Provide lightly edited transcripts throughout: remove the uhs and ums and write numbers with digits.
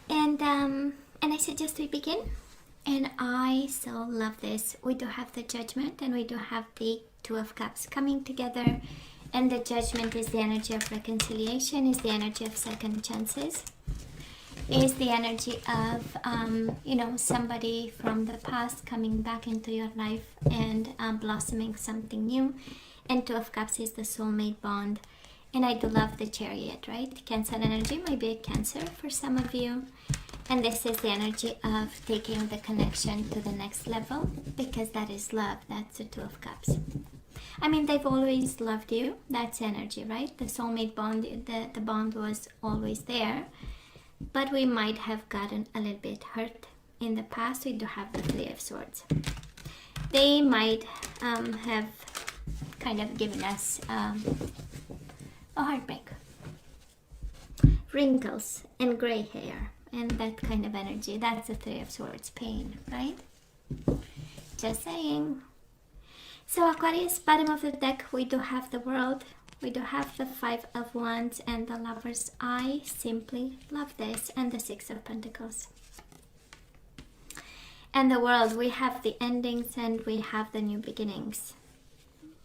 And I suggest we begin. And I so love this. We do have the Judgment and we do have the Two of Cups coming together. And the Judgment is the energy of reconciliation, is the energy of second chances, is the energy of, somebody from the past coming back into your life and blossoming something new. And Two of Cups is the soulmate bond. And I do love the Chariot, right? Cancer energy might be a Cancer for some of you. And this is the energy of taking the connection to the next level, because that is love. That's the Two of Cups. I mean, they've always loved you. That's energy, right? The soulmate bond, the bond was always there. But we might have gotten a little bit hurt in the past. We do have the Three of Swords. They might have kind of given us a heartbreak. Wrinkles and gray hair. And that kind of energy, that's the Three of Swords, pain, right? Just saying. So Aquarius, bottom of the deck, we do have the World. We do have the Five of Wands and the Lovers. I simply love this. And the Six of Pentacles. And the World, we have the endings and we have the new beginnings.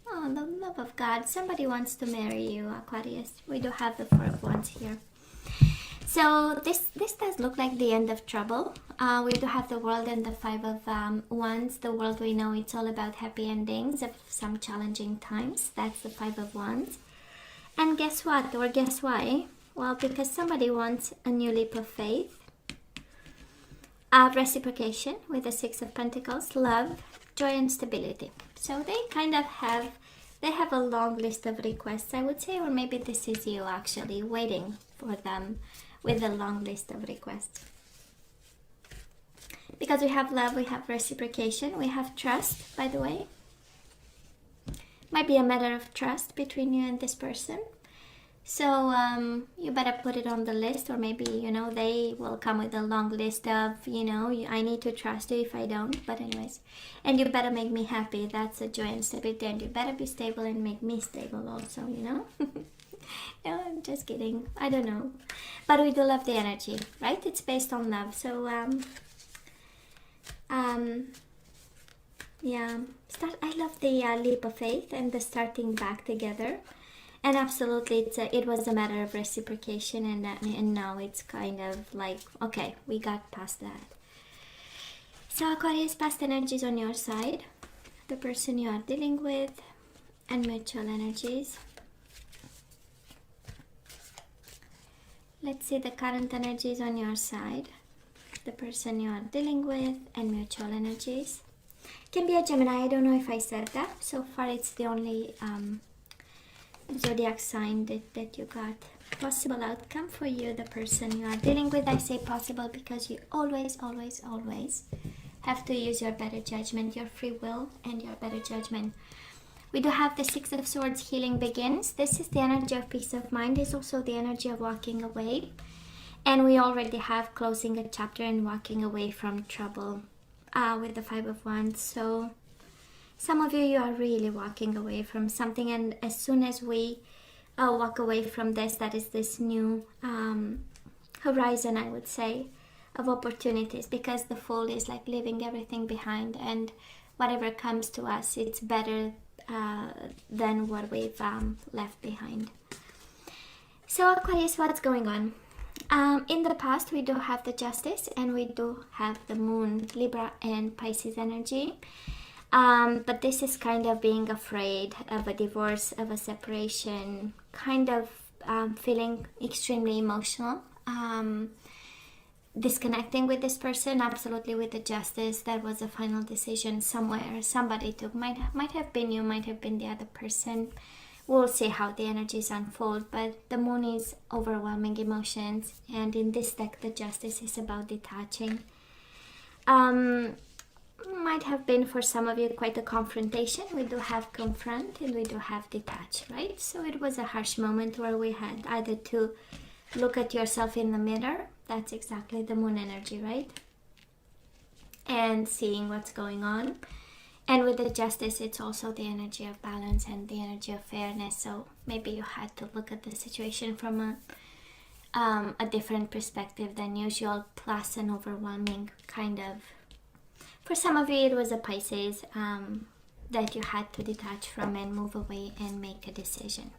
Oh, the love of God. Somebody wants to marry you, Aquarius. We do have the Four of Wands here. So this does look like the end of trouble. We do have the World and the Five of Wands. The World, we know it's all about happy endings of some challenging times. That's the Five of Wands. And guess what? Or guess why? Well, because somebody wants a new leap of faith. Reciprocation with the Six of Pentacles. Love, joy and stability. So they kind of have a long list of requests, I would say. Or maybe this is you actually waiting for them with a long list of requests. Because we have love, we have reciprocation, we have trust, by the way. Might be a matter of trust between you and this person. So you better put it on the list, or maybe, they will come with a long list of, I need to trust you if I don't. But anyways, and you better make me happy. That's a joy and stability. And you better be stable and make me stable also, No, I'm just kidding. I don't know. But we do love the energy, right? It's based on love. So, yeah. I love the leap of faith and the starting back together. And absolutely, it was a matter of reciprocation. And now it's kind of like, okay, we got past that. So, Aquarius, past energies on your side. The person you are dealing with. And mutual energies. Let's see the current energies on your side, the person you are dealing with, and mutual energies. Can be a Gemini. I don't know if I said that. So far, it's the only zodiac sign that you got. Possible outcome for you, the person you are dealing with. I say possible because you always, always, always have to use your better judgment, your free will, and your better judgment. We do have the Six of Swords, healing begins. This is the energy of peace of mind. It's also the energy of walking away. And we already have closing a chapter and walking away from trouble with the Five of Wands. So some of you are really walking away from something. And as soon as we walk away from this, that is this new horizon, I would say, of opportunities. Because the Fool is like leaving everything behind. And whatever comes to us, it's better than what we've left behind. So Aquarius, what's going on? In the past, we do have the Justice and we do have the Moon, Libra and Pisces energy. But this is kind of being afraid of a divorce, of a separation, kind of feeling extremely emotional. Disconnecting with this person, absolutely with the Justice. That was a final decision somewhere. Somebody took, might have been you, might have been the other person. We'll see how the energies unfold. But the Moon is overwhelming emotions, and in this deck, the Justice is about detaching. Might have been for some of you quite a confrontation. We do have confront and we do have detach, right? So it was a harsh moment where we had either to look at yourself in the mirror. That's exactly the Moon energy, right? And seeing what's going on. And with the Justice, it's also the energy of balance and the energy of fairness. So maybe you had to look at the situation from a different perspective than usual, plus an overwhelming kind of, for some of you it was a Pisces that you had to detach from and move away and make a decision.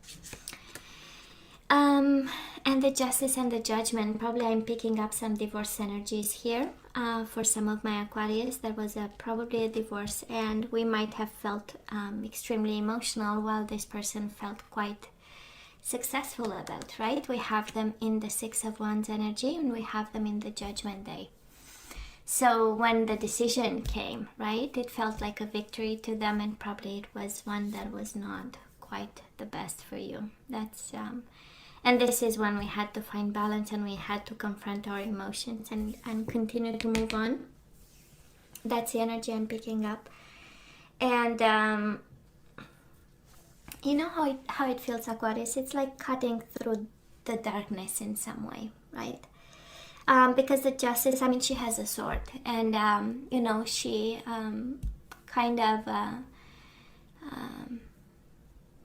And the Justice and the Judgment, probably I'm picking up some divorce energies here. For some of my Aquarius, there was probably a divorce, and we might have felt extremely emotional while this person felt quite successful about, right? We have them in the Six of Wands energy, and we have them in the Judgment Day. So when the decision came, right, it felt like a victory to them, and probably it was one that was not quite the best for you. That's and this is when we had to find balance, and we had to confront our emotions and continue to move on. That's the energy I'm picking up. And you know how it feels, Aquarius? It's like cutting through the darkness in some way, right? Because the Justice, I mean, she has a sword, and you know, she kind of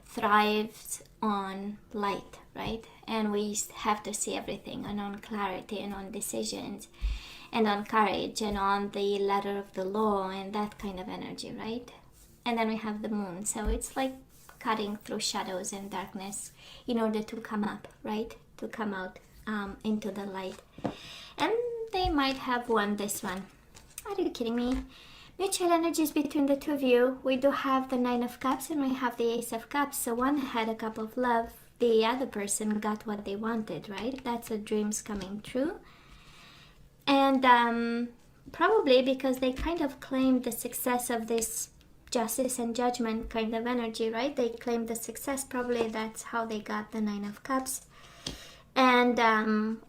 thrives on light, right? And we have to see everything, and on clarity, and on decisions, and on courage, and on the letter of the law, and that kind of energy, right? And then we have the Moon, so it's like cutting through shadows and darkness in order to come up, right? To come out into the light. And they might have won this one. Are you kidding me? Mutual energies between the two of you. We do have the Nine of Cups, and we have the Ace of Cups. So one had a cup of love, the other person got what they wanted, right? That's the dreams coming true. And probably because they kind of claimed the success of this Justice and Judgment kind of energy, right? They claimed the success. Probably that's how they got the Nine of Cups. And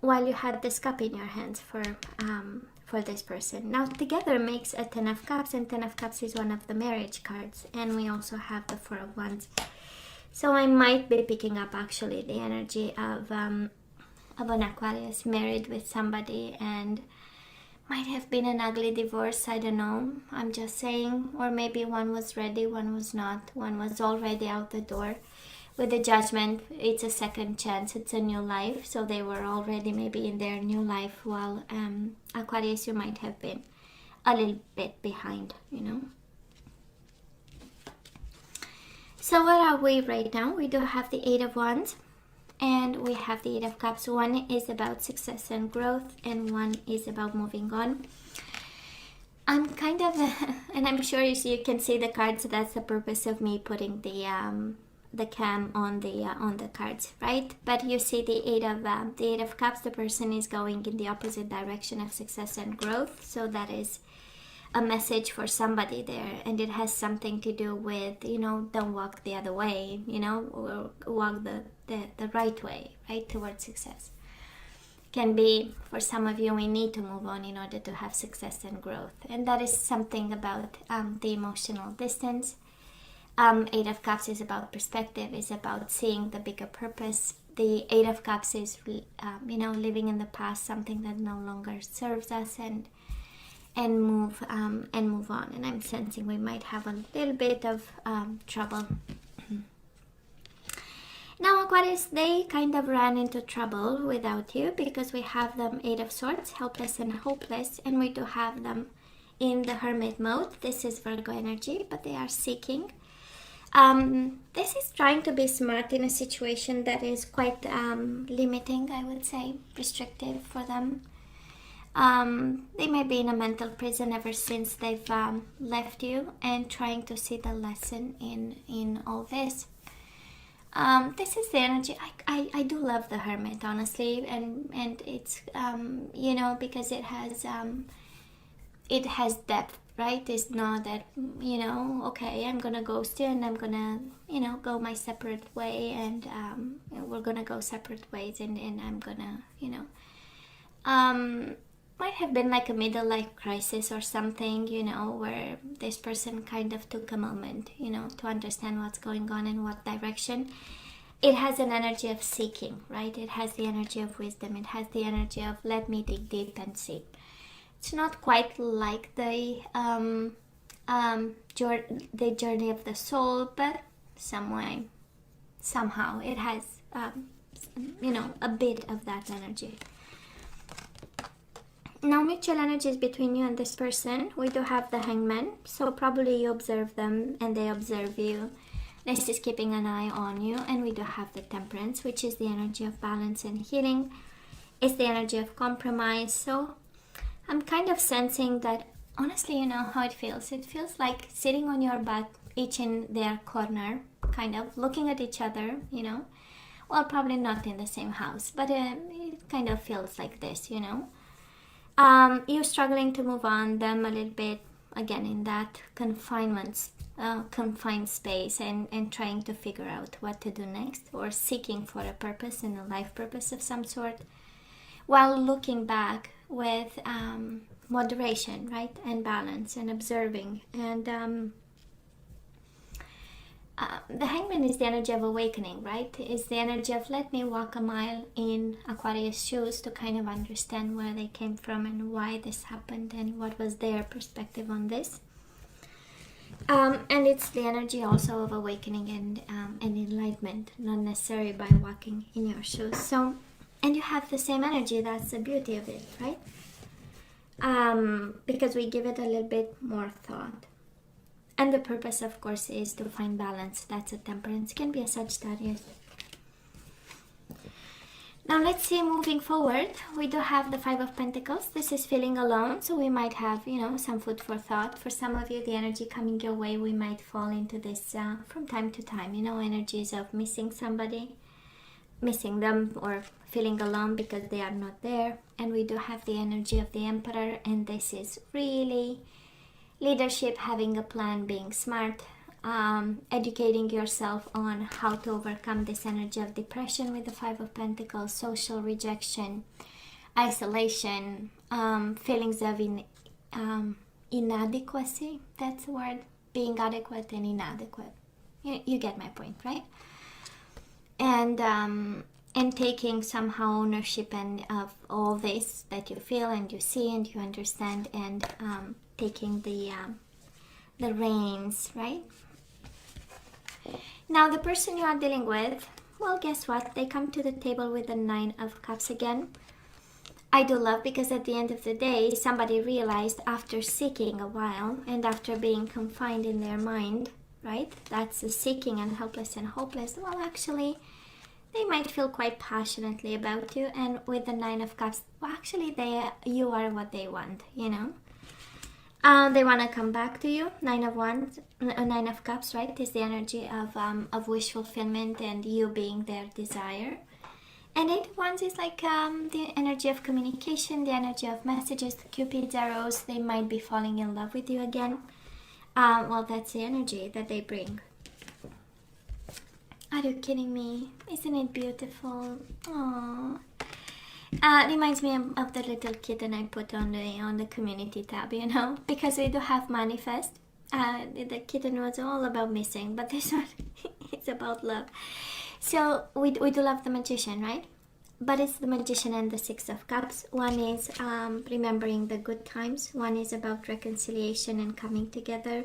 while you had this cup in your hands for this person. Now together makes a Ten of Cups, and Ten of Cups is one of the marriage cards. And we also have the Four of Wands. So I might be picking up actually the energy of an Aquarius married with somebody, and might have been an ugly divorce, I don't know, I'm just saying. Or maybe one was ready, one was not. One was already out the door. With the Judgment, it's a second chance, it's a new life. So they were already maybe in their new life, while Aquarius, you might have been a little bit behind, you know. So where are we right now? We do have the Eight of Wands, and we have the Eight of Cups. One is about success and growth, and one is about moving on. I'm kind of, and I'm sure you can see the cards. That's the purpose of me putting the cam on the cards, right? But you see the Eight of Cups. The person is going in the opposite direction of success and growth. So that is a message for somebody there, and it has something to do with, you know, don't walk the other way, you know, or walk the right way, right, towards success. Can be, for some of you, we need to move on in order to have success and growth, and that is something about the emotional distance. Eight of Cups is about perspective, is about seeing the bigger purpose. The Eight of Cups is, you know, living in the past, something that no longer serves us, and move on. And I'm sensing we might have a little bit of trouble. Now Aquarius, they kind of ran into trouble without you, because we have them Eight of Swords, helpless and hopeless, and we do have them in the Hermit mode. This is Virgo energy, but they are seeking. This is trying to be smart in a situation that is quite limiting, I would say, restrictive for them. They may be in a mental prison ever since they've left you, and trying to see the lesson in all this. This is the energy. I do love the Hermit, honestly, and it's you know, because it has depth, right? It's not that, you know, okay, I'm gonna ghost you and I'm gonna, you know, go my separate way, and we're gonna go separate ways, and I'm gonna, you know, might have been like a middle life crisis or something, you know, where this person kind of took a moment, you know, to understand what's going on in what direction. It has an energy of seeking, right? It has the energy of wisdom. It has the energy of let me dig deep and see. It's not quite like the journey of the soul, but somehow it has you know, a bit of that energy. Now, mutual energies between you and this person, we do have the Hangman. So probably you observe them and they observe you. This is keeping an eye on you. And we do have the Temperance, which is the energy of balance and healing. It's the energy of compromise. So I'm kind of sensing that, honestly, you know how it feels. It feels like sitting on your butt, each in their corner, kind of looking at each other, you know. Well, probably not in the same house, but it kind of feels like this, you know. You're struggling to move on, them a little bit, again, in that confined space and trying to figure out what to do next, or seeking for a purpose and a life purpose of some sort, while looking back with moderation, right, and balance and observing. And the Hangman is the energy of awakening, right? It's the energy of let me walk a mile in Aquarius shoes to kind of understand where they came from and why this happened and what was their perspective on this. And it's the energy also of awakening and enlightenment, not necessarily by walking in your shoes. So, and you have the same energy. That's the beauty of it, right? Because we give it a little bit more thought. And the purpose, of course, is to find balance. That's a Temperance. It can be a Sagittarius. Now, let's see, moving forward, we do have the Five of Pentacles. This is feeling alone, so we might have, you know, some food for thought. For some of you, the energy coming your way, we might fall into this from time to time, you know, energies of missing somebody, missing them, or feeling alone because they are not there. And we do have the energy of the Emperor, and this is really leadership, having a plan, being smart, educating yourself on how to overcome this energy of depression with the Five of Pentacles, social rejection, isolation, feelings of inadequacy. That's the word, being adequate and inadequate. You get my point, right? And taking somehow ownership and of all this that you feel and you see and you understand, and taking the reins, right? Now, the person you are dealing with, well, guess what? They come to the table with the Nine of Cups again. I do love, because at the end of the day, somebody realized after seeking a while and after being confined in their mind, right? That's the seeking and helpless and hopeless. Well, actually, they might feel quite passionately about you, and with the Nine of Cups, well, actually, you are what they want, you know. They want to come back to you. Nine of Cups, right, is the energy of wish fulfillment and you being their desire. And Eight of Wands is like the energy of communication, the energy of messages, Cupid's arrows. They might be falling in love with you again. Well, that's the energy that they bring. Are you kidding me? Isn't it beautiful? Aww. Reminds me of the little kitten I put on the community tab, you know, because we do have manifest. The kitten was all about missing, but this one it's about love. So we do love the Magician, right? But it's the Magician and the Six of Cups. One is remembering the good times. One is about reconciliation and coming together.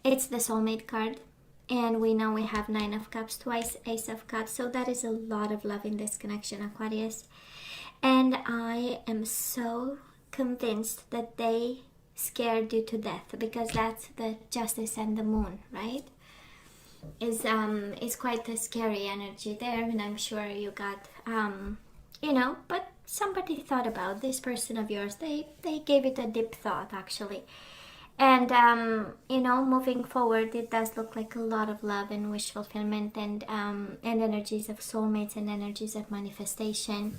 It's the soulmate card. And we know we have Nine of Cups twice, Ace of Cups. So that is a lot of love in this connection, Aquarius. And I am so convinced that they scared you to death, because that's the Justice and the Moon, right? Is quite a scary energy there, and I'm sure you got, you know, but somebody thought about this person of yours. They gave it a deep thought, actually. And, you know, moving forward, it does look like a lot of love and wish fulfillment and energies of soulmates and energies of manifestation.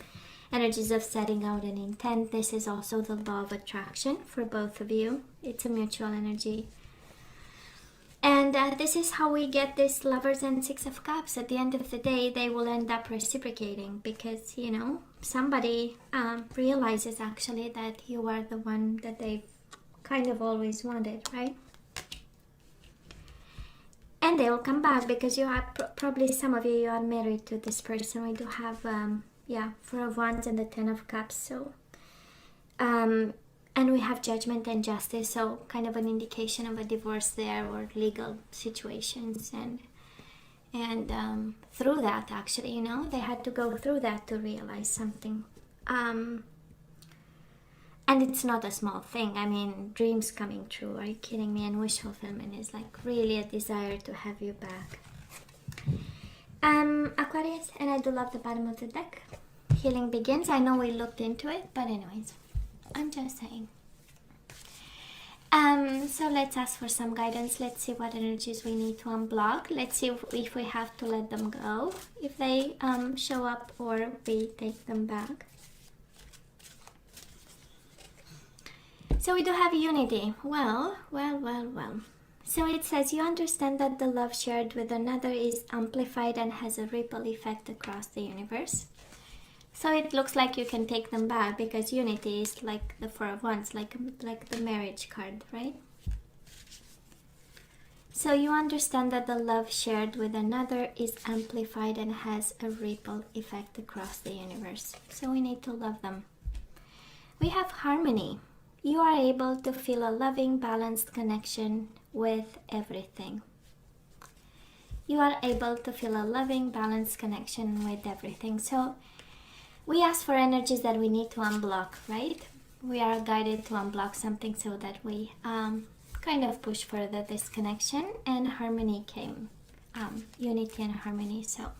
Energies of setting out an intent. This is also the law of attraction for both of you. It's a mutual energy. And this is how we get this Lovers and Six of Cups. At the end of the day, they will end up reciprocating, because, you know, somebody realizes actually that you are the one that they've kind of always wanted, right? And they will come back, because you are probably, some of you are married to this person. We do have Four of Wands and the Ten of Cups. So and we have Judgment and Justice, so kind of an indication of a divorce there, or legal situations. And through that, actually, you know, they had to go through that to realize something. And it's not a small thing. I mean, dreams coming true, are you kidding me? And wish fulfillment is like really a desire to have you back. Aquarius, and I do love the bottom of the deck. Healing begins. I know we looked into it, but anyways, I'm just saying. So let's ask for some guidance. Let's see what energies we need to unblock. Let's see if we have to let them go, if they show up, or we take them back. So we do have unity. Well. So it says you understand that the love shared with another is amplified and has a ripple effect across the universe. So it looks like you can take them back because unity is like the Four of Wands, like the marriage card, right? So you understand that the love shared with another is amplified and has a ripple effect across the universe. So we need to love them. We have harmony. You are able to feel a loving, balanced connection with everything. You are able to feel a loving, balanced connection with everything. So we ask for energies that we need to unblock, right? We are guided to unblock something so that we kind of push further this connection, and harmony came. Unity and harmony. So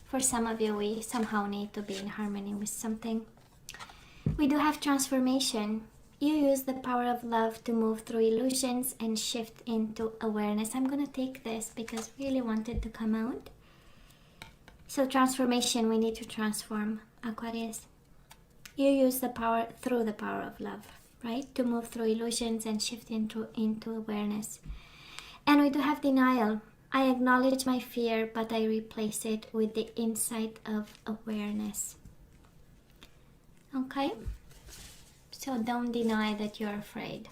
for some of you, we somehow need to be in harmony with something. We do have transformation. You use the power of love to move through illusions and shift into awareness. I'm going to take this because I really wanted to come out. So transformation, we need to transform, Aquarius. You use the power through the power of love, right? To move through illusions and shift into awareness. And we do have denial. I acknowledge my fear, but I replace it with the insight of awareness. Okay? So don't deny that you're afraid.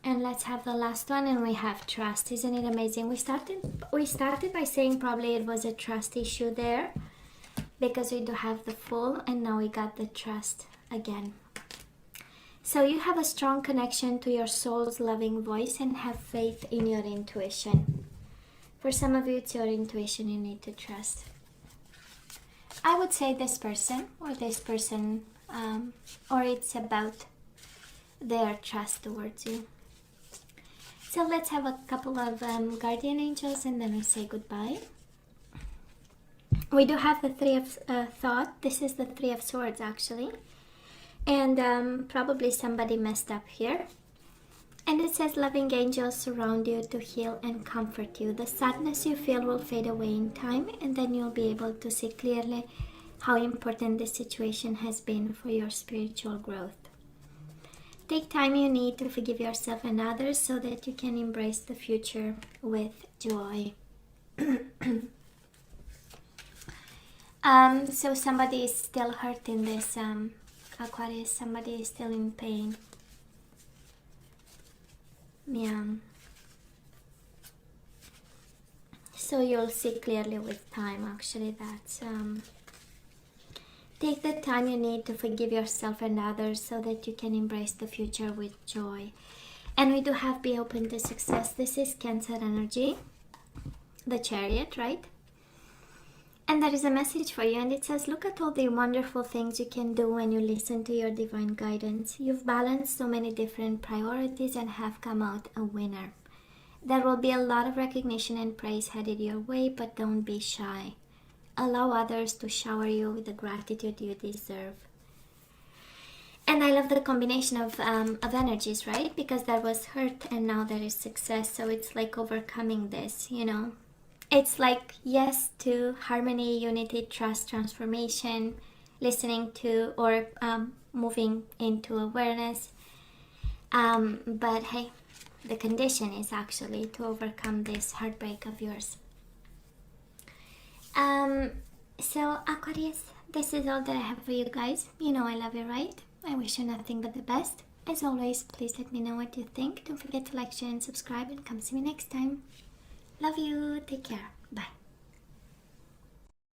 And let's have the last one, and we have trust. Isn't it amazing? We started by saying probably it was a trust issue there, because we do have the Fool, and now we got the trust again. So you have a strong connection to your soul's loving voice and have faith in your intuition. For some of you, it's your intuition you need to trust. I would say this person, or it's about their trust towards you. So let's have a couple of guardian angels, and then we say goodbye. We do have the Three of Thought. This is the Three of Swords, actually. And probably somebody messed up here. And it says, loving angels surround you to heal and comfort you. The sadness you feel will fade away in time, and then you'll be able to see clearly how important this situation has been for your spiritual growth. Take time you need to forgive yourself and others so that you can embrace the future with joy. So somebody is still hurt in this, Aquarius. Somebody is still in pain. Yeah. So you'll see clearly with time, actually. That's take the time you need to forgive yourself and others so that you can embrace the future with joy. And we do have be open to success. This is Cancer energy, the Chariot, right? And there is a message for you, and it says, look at all the wonderful things you can do when you listen to your divine guidance. You've balanced so many different priorities and have come out a winner. There will be a lot of recognition and praise headed your way, but don't be shy. Allow others to shower you with the gratitude you deserve. And I love the combination of energies, right? Because there was hurt and now there is success. So it's like overcoming this, you know. It's like yes to harmony, unity, trust, transformation, listening to or moving into awareness. But hey, the condition is actually to overcome this heartbreak of yours. So Aquarius, this is all that I have for you guys. You know I love you, right? I wish you nothing but the best. As always, please let me know what you think. Don't forget to like, share, and subscribe, and come see me next time. Love you. Take care. Bye.